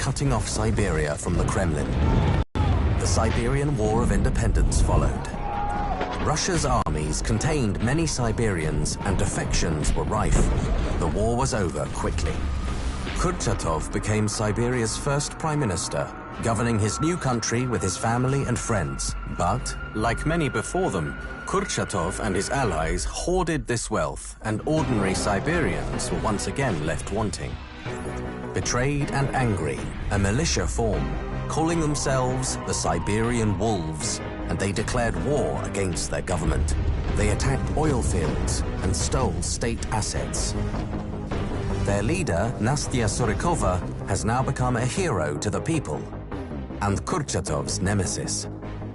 cutting off Siberia from the Kremlin. The Siberian War of Independence followed. Russia's armies contained many Siberians and defections were rife. The war was over quickly. Kurchatov became Siberia's first prime minister, governing his new country with his family and friends. But, like many before them, Kurchatov and his allies hoarded this wealth, and ordinary Siberians were once again left wanting. Betrayed and angry, a militia formed, calling themselves the Siberian Wolves, and they declared war against their government. They attacked oil fields and stole state assets. Their leader, Nastya Surikova, has now become a hero to the people, and Kurchatov's nemesis.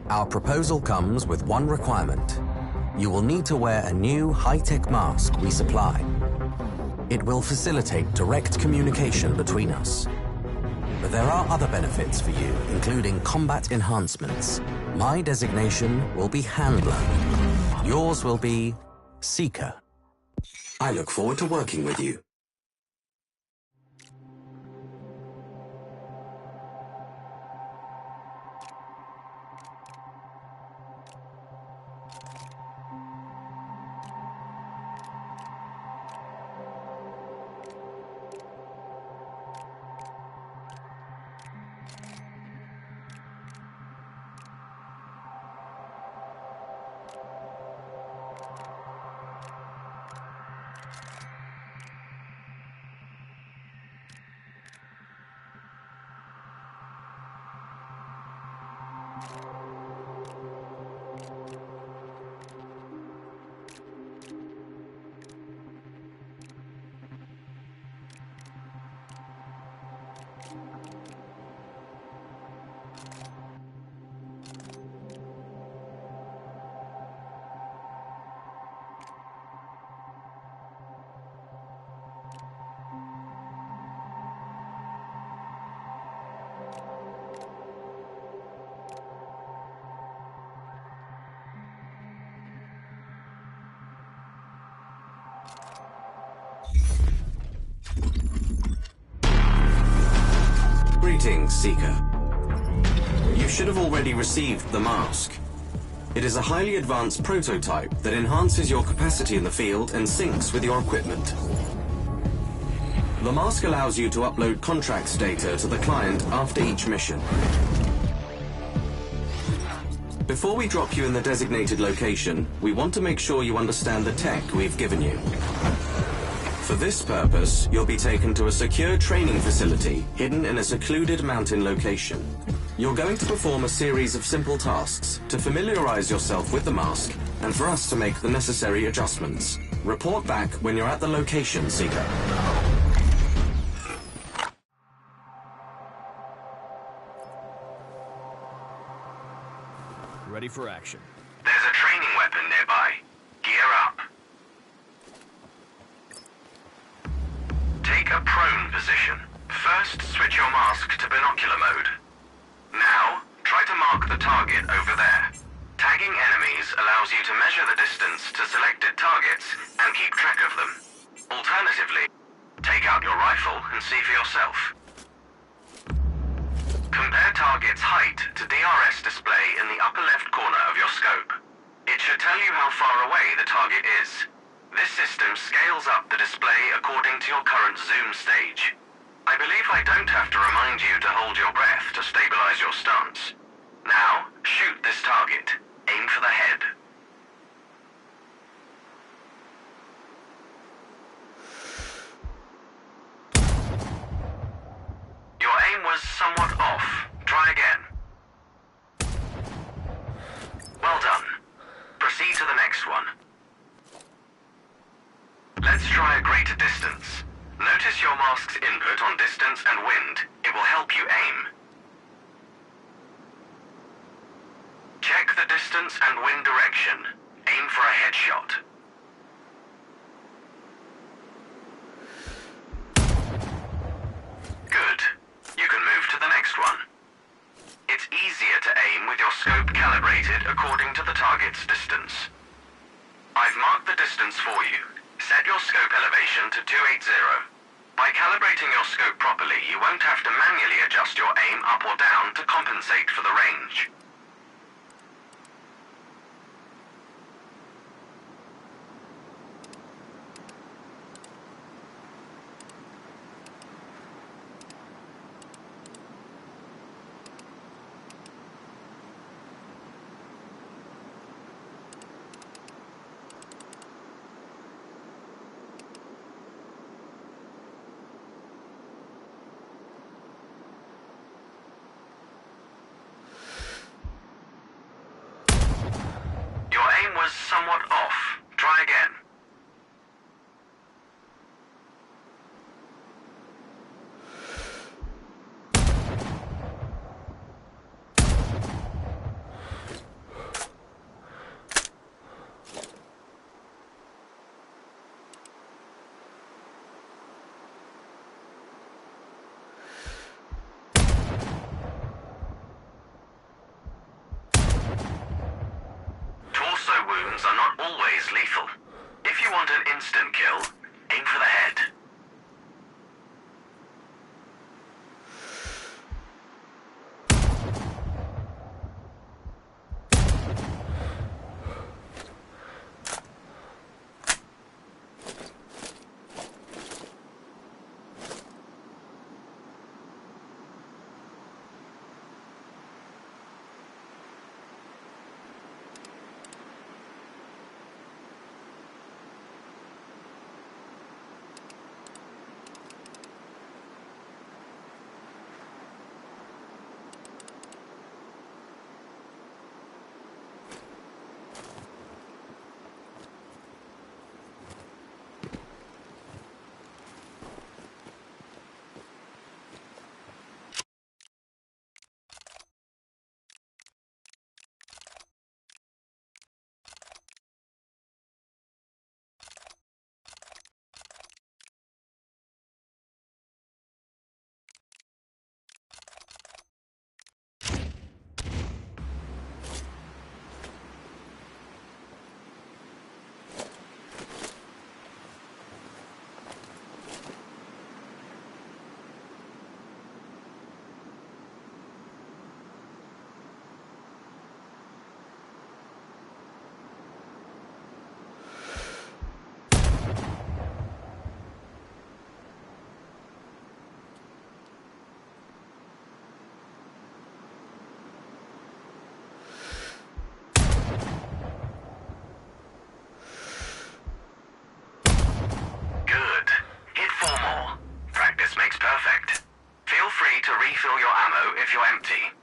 Our proposal comes with one requirement. You will need to wear a new high-tech mask we supply. It will facilitate direct communication between us. But there are other benefits for you, including combat enhancements. My designation will be Handler. Yours will be Seeker. I look forward to working with you. Greetings, Seeker. You should have already received the mask. It is a highly advanced prototype that enhances your capacity in the field and syncs with your equipment. The mask allows you to upload contracts data to the client after each mission. Before we drop you in the designated location, we want to make sure you understand the tech we've given you. For this purpose, you'll be taken to a secure training facility hidden in a secluded mountain location. You're going to perform a series of simple tasks to familiarize yourself with the mask and for us to make the necessary adjustments. Report back when you're at the location, Seeker. Ready for action. There's a training weapon nearby. Gear up. Take a prone position. First, switch your mask to binocular mode. Now, try to mark the target over there. Tagging enemies allows you to measure the distance to selected targets and keep track of them. Alternatively, take out your rifle and see for yourself. Compare target's height to DRS display in the upper left corner of your scope. It should tell you how far away the target is. This system scales up the display according to your current zoom stage. I believe I don't have to remind you to hold your breath to stabilize your stance. Now, shoot this target. Aim for the head. Your aim was somewhat off. Try again. Well done. Proceed to the next one. Let's try a greater distance. Notice your mask's input on distance and wind. It will help you aim. Check the distance and wind direction. Aim for a headshot. Good. You can move to the next one. It's easier to aim with your scope calibrated according to the target's distance. I've marked the distance for you. Set your scope elevation to 280. By calibrating your scope properly, you won't have to manually adjust up or down to compensate for the range. Was somewhat off. Try again. Wounds are not always lethal. If you want an instant kill, aim for the head. To refill your ammo if you're empty.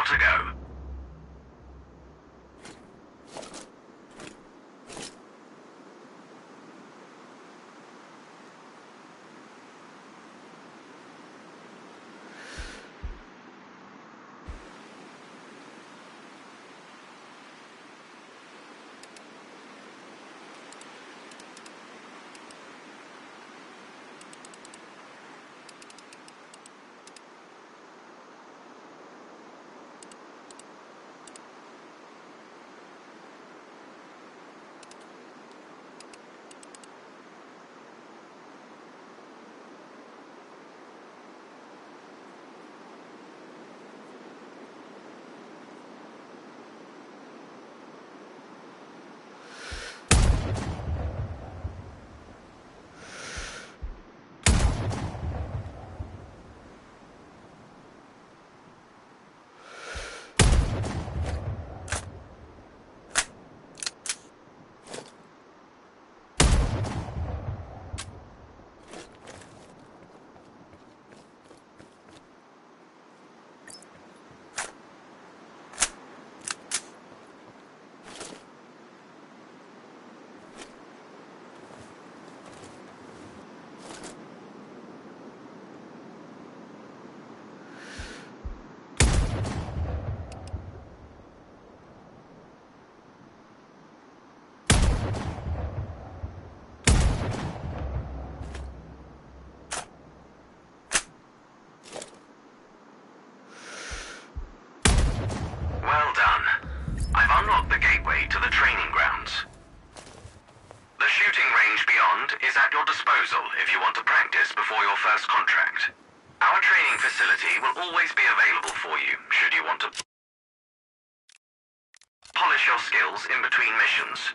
to go. Well done. I've unlocked the gateway to the training grounds. The shooting range beyond is at your disposal if you want to practice before your first contract. Our training facility will always be available for you, should you want to polish your skills in between missions.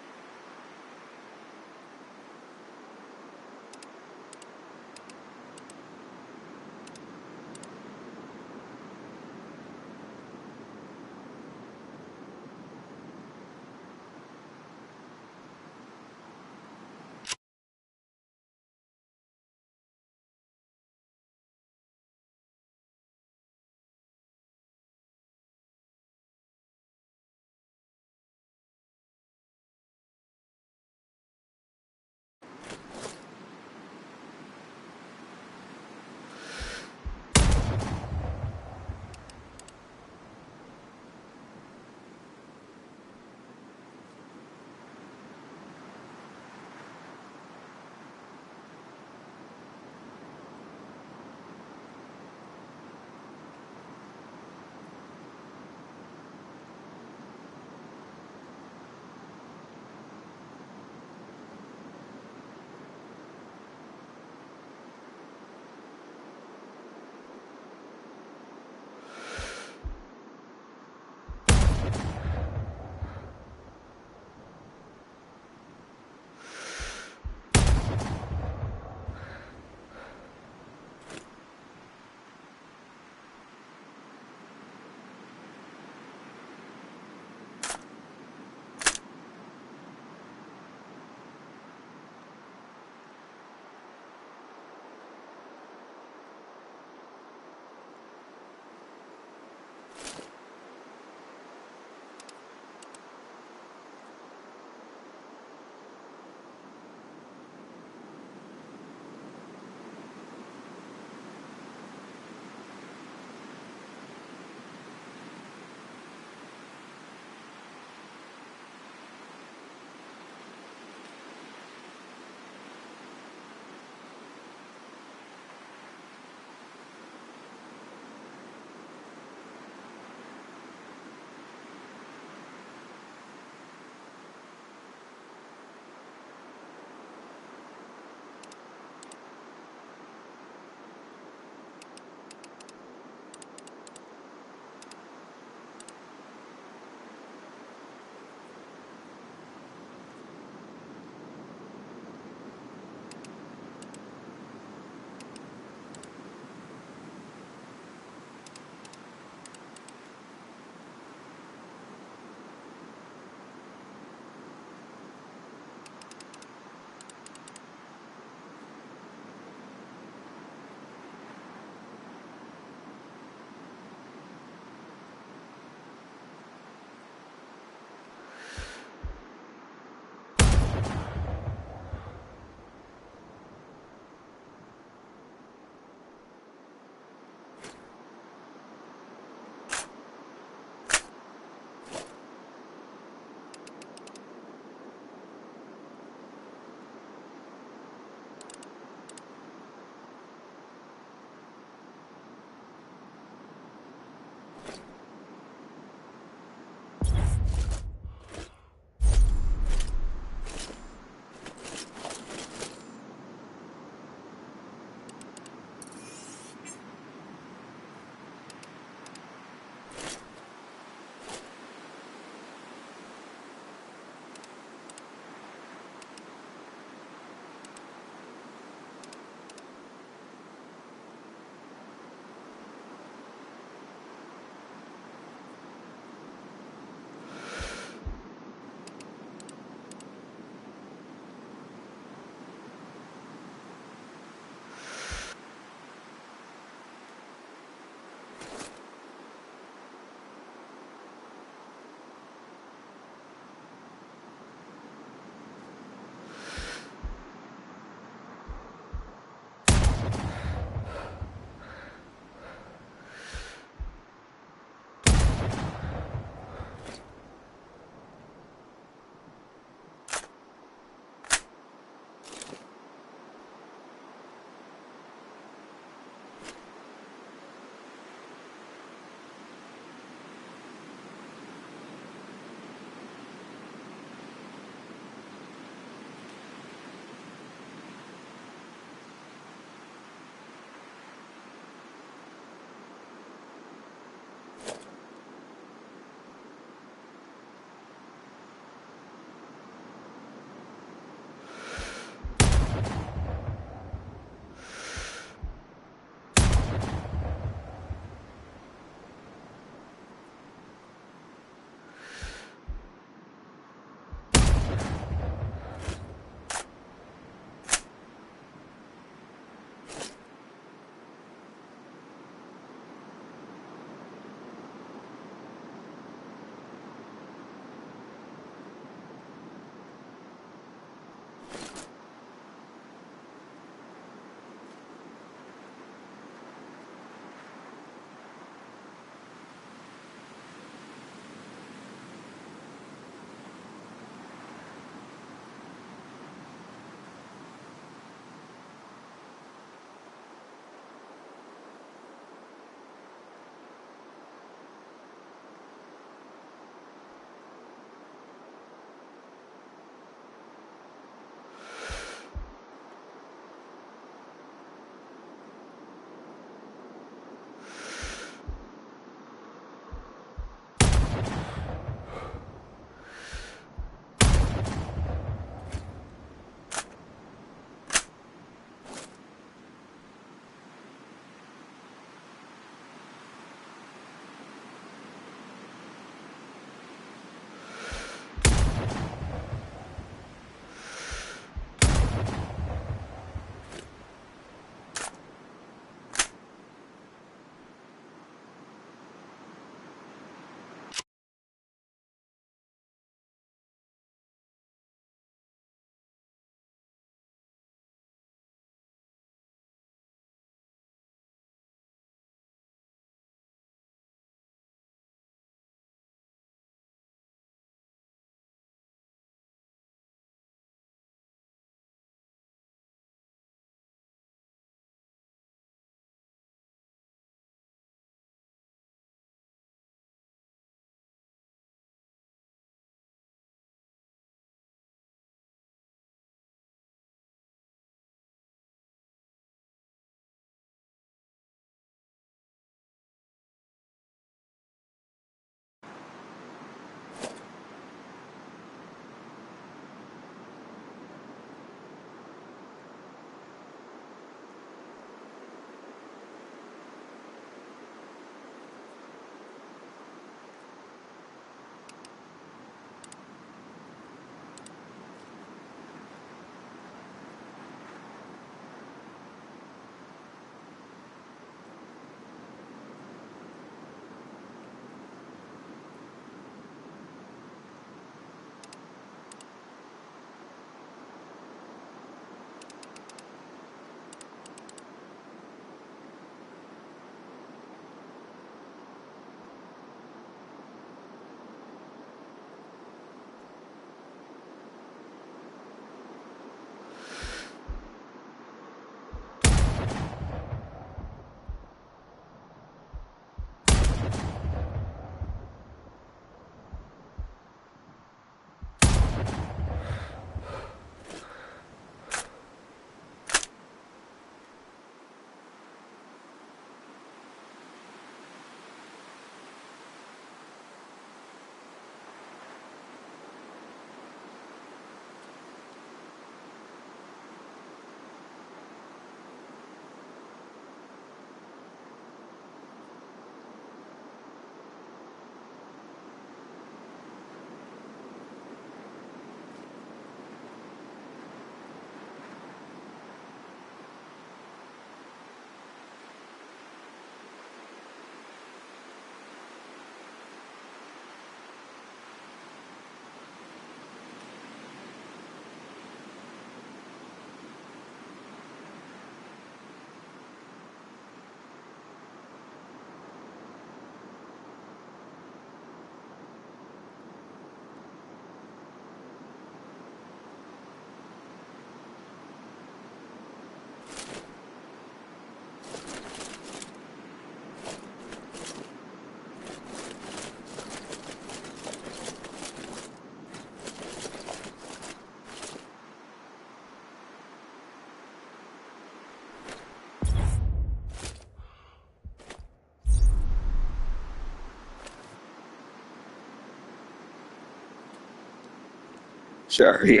Sorry.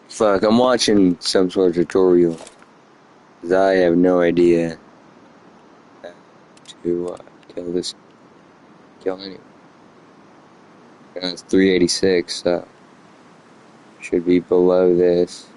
Fuck, I'm watching some sort of tutorial. 'Cause I have no idea how to kill anyone. It's 386, so should be below this.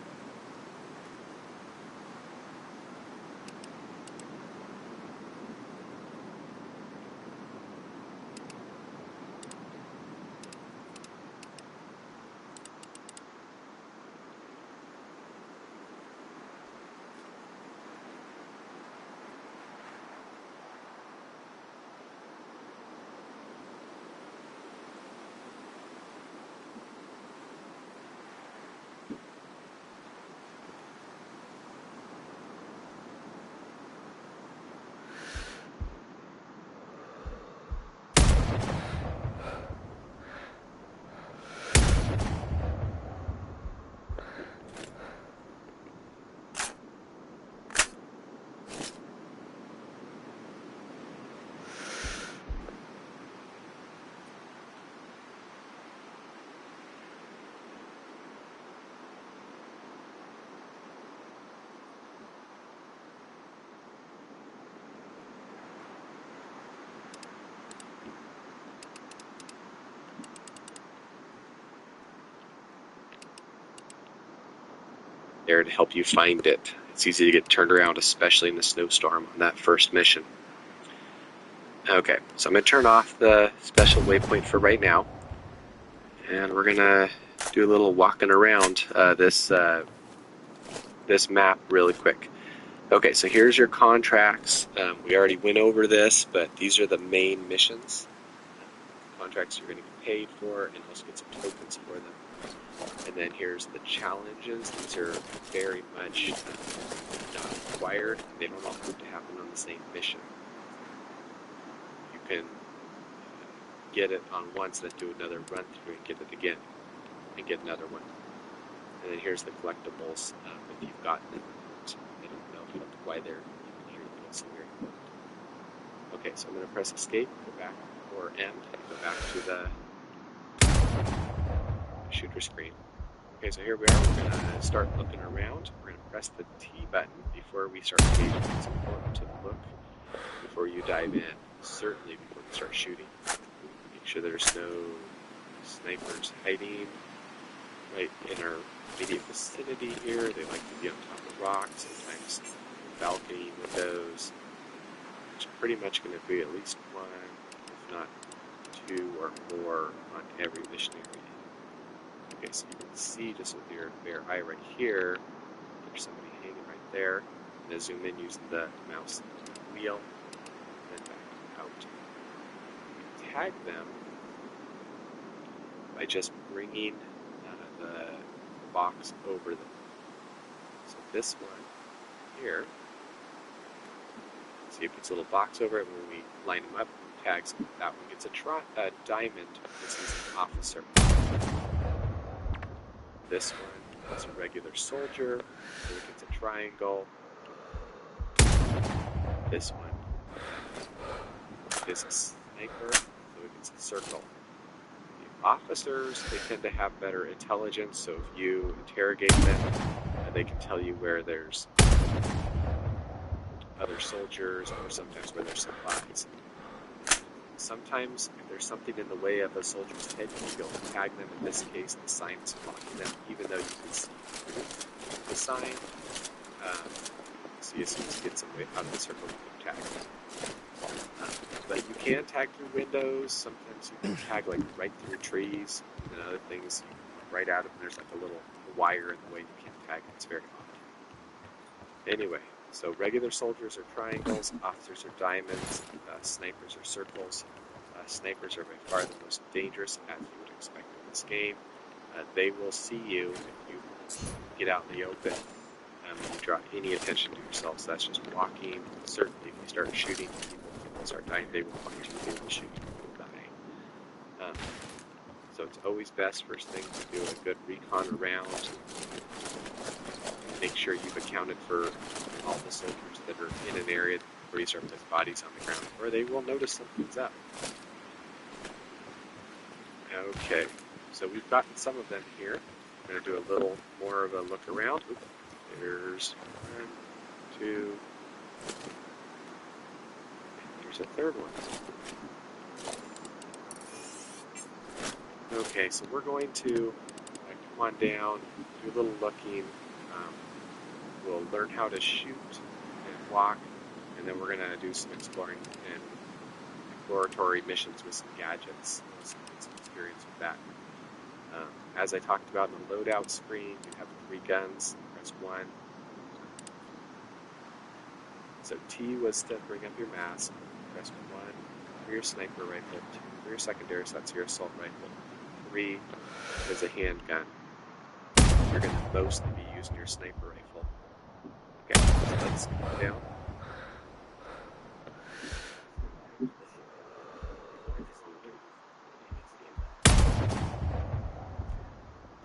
there to help you find it. It's easy to get turned around, especially in a snowstorm on that first mission. Okay, so I'm going to turn off the special waypoint for right now, and we're going to do a little walking around this map really quick. Okay, so here's your contracts. We already went over this, but these are the main missions. Contracts you're going to get paid for, and also get some tokens for them. And then here's the challenges. These are very much not required. They don't all have to happen on the same mission. You can get it on once, then do another run through and get it again, and get another one. And then here's the collectibles. If you've gotten them, I don't know why they're even here. You don't see very important. Okay, so I'm going to press escape, go back, or end, go back to the shooter screen. Okay, so here we are. We're going to start looking around. We're going to press the T button before we start engaging. It's important to look before you dive in. Certainly before you start shooting. Make sure there's no snipers hiding right in our immediate vicinity here. They like to be on top of rocks, sometimes balcony windows. There's pretty much going to be at least one, if not two or more on every mission area. Okay, so you can see just with your bare eye right here, there's somebody hanging right there. I'm going to zoom in using the mouse wheel, and then back out. You tag them by just bringing the box over them. So this one here, see it puts a little box over it. When we line them up, tags, that one gets a diamond. This is an officer. This one is a regular soldier, so it gets a triangle. This one is a sniper, so it gets a circle. The officers, they tend to have better intelligence, so if you interrogate them, they can tell you where there's other soldiers or sometimes where there's supplies. Sometimes, if there's something in the way of a soldier's head, you can go and tag them. In this case, the sign is blocking them, even though you can see through the sign. So as soon as you get somebody out of the circle, you can tag them. But you can tag through windows. Sometimes you can tag like right through trees, and other things right out of them. There's like a little wire in the way you can't tag. It's very odd. Anyway. So regular soldiers are triangles, officers are diamonds, snipers are circles. Snipers are by far the most dangerous, as you would expect in this game. They will see you if you get out in the open and you draw any attention to yourself. So that's just walking. Certainly if you start shooting, people start dying, they will find you, they will shoot you, you will die. So it's always best first thing to do a good recon around. Make sure you've accounted for all the soldiers that are in an area where you start with bodies on the ground, or they will notice something's up. Okay, so we've gotten some of them here. I'm going to do a little more of a look around. Oops, there's one, two, there's a third one. Okay, so we're going to come on down, do a little looking. We'll learn how to shoot and walk, and then we're going to do some exploring and exploratory missions with some gadgets. So get some experience with that. As I talked about in the loadout screen, you have 3 guns. Press 1. So T was to bring up your mask. Press 1 for your sniper rifle, 2 for your secondary, so that's your assault rifle. 3 is a handgun. You're going to mostly be using your sniper rifle. Okay, so let's go down.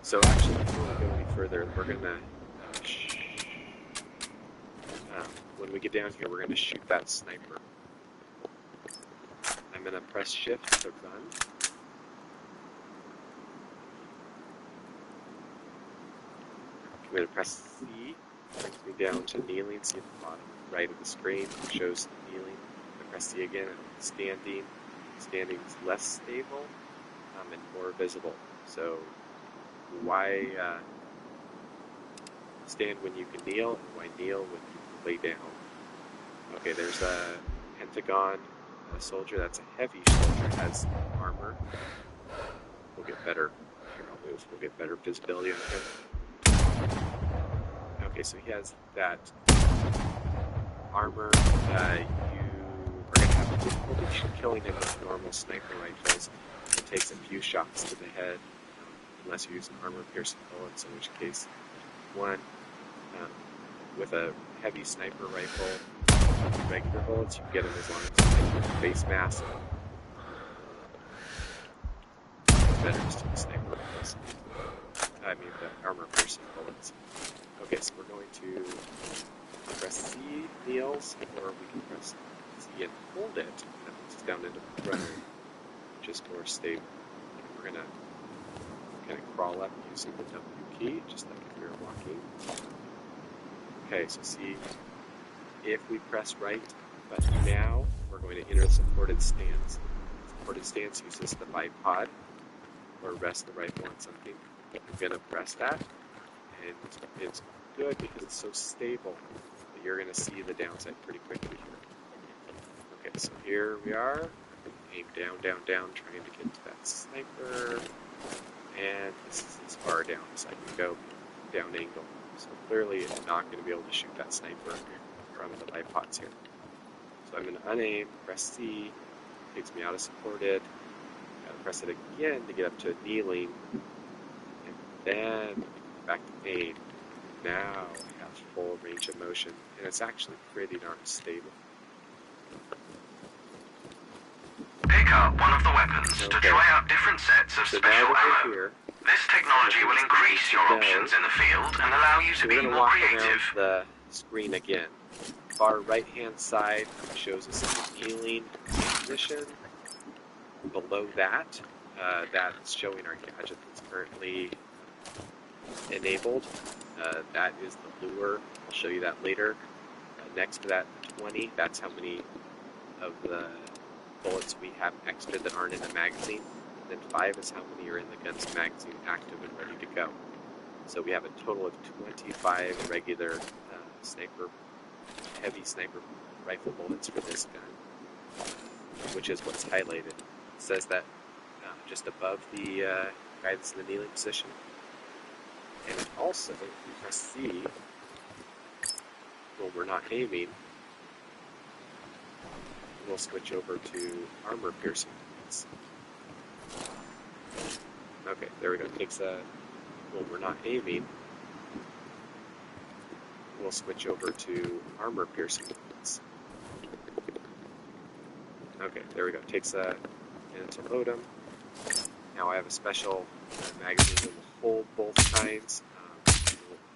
So actually, before we go any further, we're going to, when we get down here, we're going to shoot that sniper. I'm going to press shift to run. I'm going to press C. Brings me down to kneeling. See at the bottom right of the screen, it shows kneeling. I press C again, and standing. Standing is less stable and more visible. So why stand when you can kneel, and why kneel when you can lay down. Okay, there's a Pentagon soldier. That's a heavy soldier. Has armor. We'll get better. Here, I'll move. We'll get better visibility on him. Okay, so he has that armor. You are going to have difficulty killing him with normal sniper rifles. It takes a few shots to the head, unless you're using armor-piercing bullets, in which case, one, with a heavy sniper rifle, regular bullets, you can get them as long as you have your face mask. Better just to the sniper rifles. I mean, the armor-piercing bullets. Okay, so we're going to press C, kneels, or we can press C and hold it. That puts us down into the runner, which is more stable. We're going to kind of crawl up using the W key, just like if we were walking. Okay, so see, if we press right button now, we're going to enter the supported stance. Supported stance uses the bipod, or rest the rifle on something. I'm going to press that, and it's good because it's so stable that you're going to see the downside pretty quickly here. Okay, so here we are. Aim down, down, down, trying to get to that sniper. And this is as far down as I can go, down angle. So clearly I'm not going to be able to shoot that sniper from the bipods here. So I'm going to unaim, press C, takes me out of supported. Got to press it again to get up to kneeling. And then back to aim. Now I have full range of motion, and it's actually pretty darn stable. Pick up one of the weapons to try out different sets of special ammo. Here, This technology will increase your options in the field and allow you to so be we're going to more walk creative. around the screen again. Far right-hand side shows us in the kneeling position. Below that, that's showing our gadget that's currently enabled. That is the lure. I'll show you that later. Next to that, 20. That's how many of the bullets we have extra that aren't in the magazine. Then 5 is how many are in the gun's magazine, active and ready to go. So we have a total of 25 regular heavy sniper rifle bullets for this gun, which is what's highlighted. It says that just above the guy that's in the kneeling position. And it also, if we press C, when we're not aiming, we'll switch over to armor piercing bullets. Okay, there we go. It takes when we're not aiming, we'll switch over to armor piercing bullets. Okay, there we go. It takes a minute to load them. Now I have a special magazine that will hold both kinds.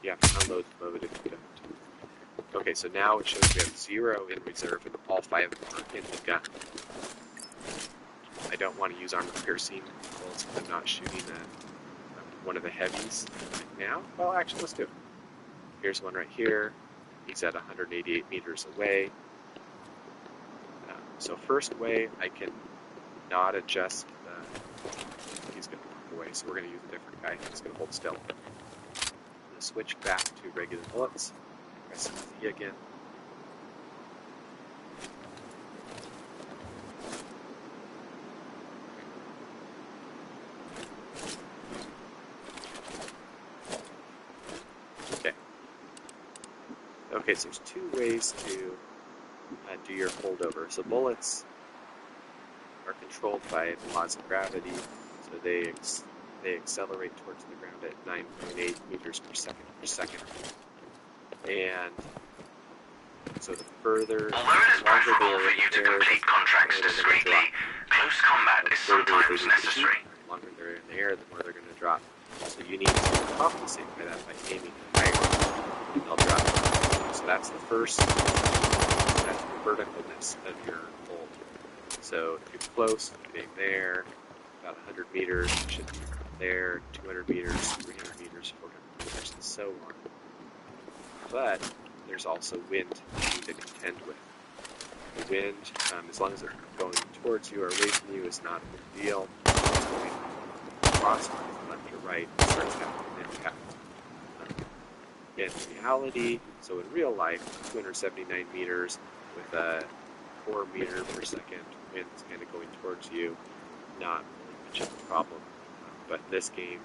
You have to unload the load if you don't. Okay, so now it shows we have 0 in reserve and all 5 are in the gun. I don't want to use armor piercing bullets because I'm not shooting one of the heavies right now. Well, actually, let's do it. Here's one right here. He's at 188 meters away. So first way, I can not adjust he's going to walk away, so we're going to use a different guy. He's going to hold still. I'm going to switch back to regular bullets. Press Z again. Okay, so there's 2 ways to do your holdover. So bullets are controlled by the laws of gravity, so they accelerate towards the ground at 9.8 meters per second. And so the further, Although it is preferable for you to complete contracts discreetly, close combat is sometimes necessary. The longer they're in the air, the more they're going to drop. So you need to compensate by that by aiming higher, and they'll drop. So that's the first, that's the verticalness of your hold. So if you're close, you aim there, about 100 meters, you should be there, 200 meters, 300 meters, 400 meters, and so on. But there's also wind you need to contend with. The wind, as long as they're going towards you or away from you, is not a big deal. Going crosswise, left or right, it starts having an impact. in reality, so in real life, 279 meters with a 4 meter per second wind kind of going towards you, not really much of a problem. But in this game,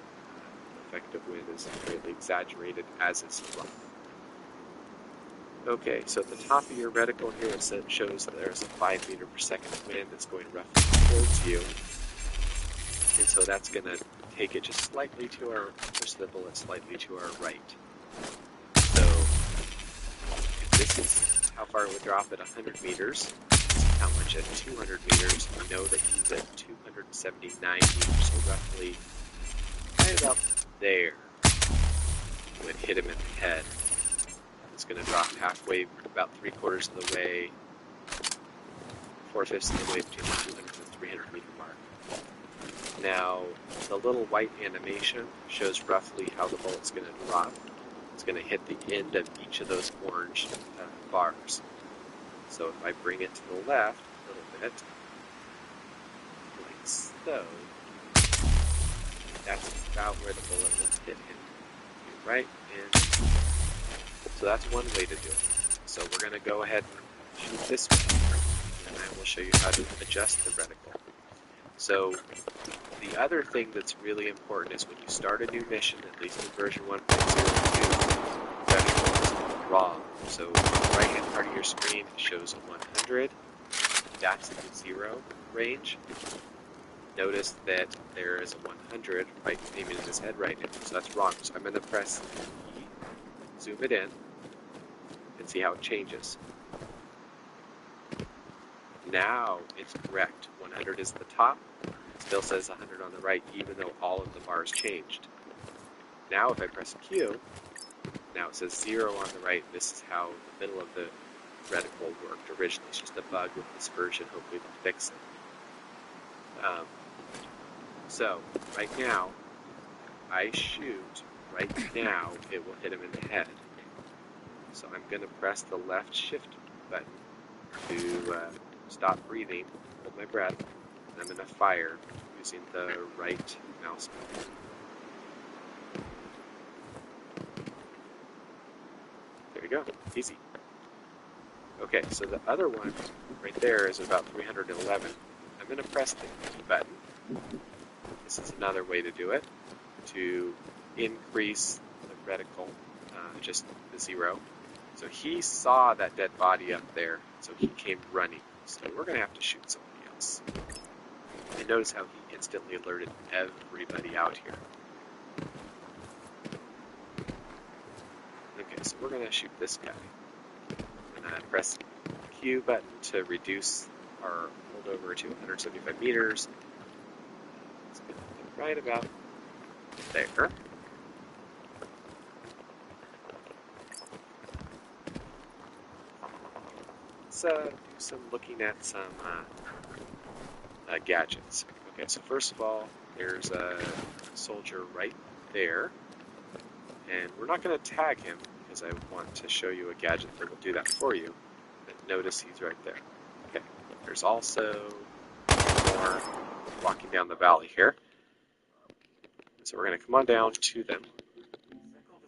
effective wind is greatly exaggerated as is fluff. Okay, so at the top of your reticle here, it shows that there's a 5 meter per second wind that's going roughly towards you. And so that's going to take it just slightly to our, push the bullet slightly to our right. So if this is how far it would drop at 100 meters, how much at 200 meters, we know that he's at 279 meters, so roughly right about there would hit him in the head. It's going to drop halfway, about 3/4 of the way, 4/5 of the way between the 200 and 300 meter mark. Now, the little white animation shows roughly how the bullet's going to drop. It's going to hit the end of each of those orange bars. So if I bring it to the left a little bit, like so, that's about where the bullet will hit him. Right? And so that's one way to do it. So we're going to go ahead and shoot this way, and I will show you how to adjust the reticle. So the other thing that's really important is when you start a new mission, at least in version 1.02, reticle is wrong. So on the right-hand part of your screen it shows 100. That's the 0 range. Notice that there is a 100 right aiming at his head right now, so that's wrong. So I'm going to press E, zoom it in, and see how it changes. Now it's correct. 100 is the top. It still says 100 on the right, even though all of the bars changed. Now if I press Q, now it says 0 on the right. This is how the middle of the reticle worked originally. It's just a bug with this version. Hopefully they'll fix it. So right now, I shoot. Right now, it will hit him in the head. So I'm going to press the left shift button to stop breathing, hold my breath, and I'm going to fire using the right mouse button. There we go, easy. Okay, so the other one right there is about 311. I'm going to press the E button. This is another way to do it, to increase the reticle, just the 0. So he saw that dead body up there, so he came running. So we're going to have to shoot somebody else. And notice how he instantly alerted everybody out here. Okay, so we're going to shoot this guy. And press the Q button to reduce our holdover to 175 meters. It's going to be right about there. Let's do some looking at some gadgets. Okay, so first of all, there's a soldier right there, and we're not going to tag him because I want to show you a gadget that will do that for you. But notice he's right there. Okay, there's also more walking down the valley here. So we're going to come on down to them.